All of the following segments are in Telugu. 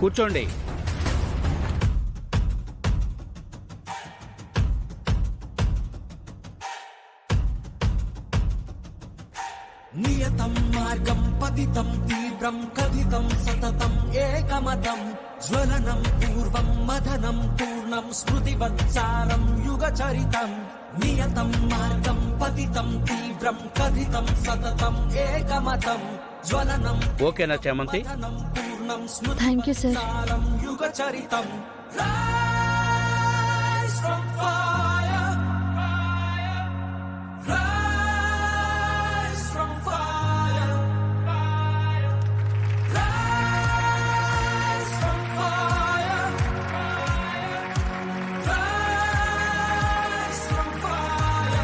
కూర్చోండి. నియతం మార్గం పతితం తీవ్రం కథితం సతతం ఏకమతం జ్వలనం పూర్వం మదనం పూర్ణం స్మృతివత్సారం యుగచరితం నియతం మార్గం పతితం తీవ్రం కథితం సతతం ఏకమతం జ్వలనం ఓకేనా చేమంతి? పూర్ణం థ్యాంక్ యూ సార్. స్మృతివత్సారం యుగచరితం. Rise from fire. Rise from fire. Rise from fire. Rise from fire.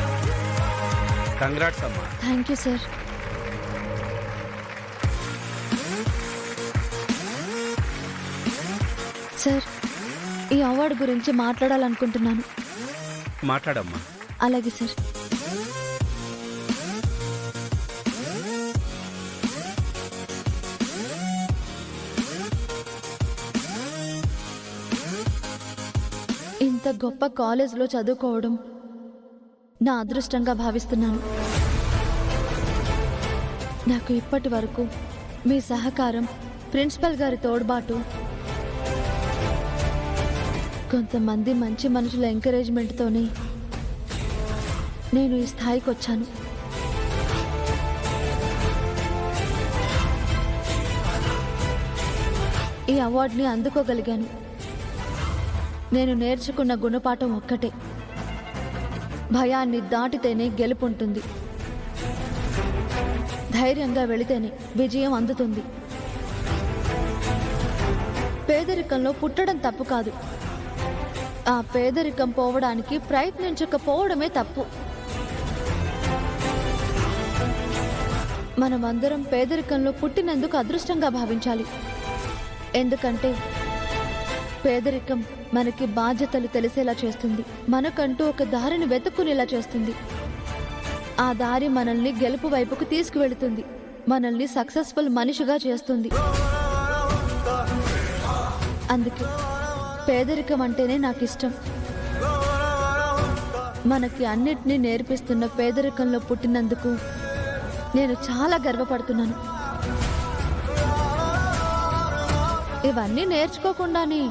Congrats అమ్మా. Thank you sir. సార్, ఈ అవార్డు గురించి మాట్లాడాలనుకుంటున్నాను. మాట్లాడమ్మా. అలాగే సార్. ఇంత గొప్ప కాలేజ్లో చదువుకోవడం నా అదృష్టంగా భావిస్తున్నాను. నాకు ఇప్పటి వరకు మీ సహకారం, ప్రిన్సిపల్ గారి తోడ్బాటు, కొంతమంది మంచి మనుషుల ఎంకరేజ్మెంట్తోనే నేను ఈ స్థాయికి వచ్చాను. ఈ అవార్డుని అందుకోగలిగాను. నేను నేర్చుకున్న గుణపాఠం ఒక్కటే: భయాన్ని దాటితేనే గెలుపుంటుంది, ధైర్యంగా వెళితేనే విజయం అందుతుంది. పేదరికంలో పుట్టడం తప్పు కాదు, ఆ పేదరికం పోవడానికి ప్రయత్నించకపోవడమే తప్పు. మనమందరం పేదరికంలో పుట్టినందుకు అదృష్టంగా భావించాలి. ఎందుకంటే పేదరికం మనకి బాధ్యతలు తెలిసేలా చేస్తుంది, మనకంటూ ఒక దారిని వెతుక్కునేలా చేస్తుంది. ఆ దారి మనల్ని గెలుపు వైపుకు తీసుకువెళుతుంది, మనల్ని సక్సెస్ఫుల్ మనిషిగా చేస్తుంది. అందుకే పేదరికం అంటేనే నాకు ఇష్టం. మనకి అన్నిటినీ నేర్పిస్తున్న పేదరికంలో పుట్టినందుకు నేను చాలా గర్వపడుతున్నాను. ఇవన్నీ నేర్చుకోకుండానే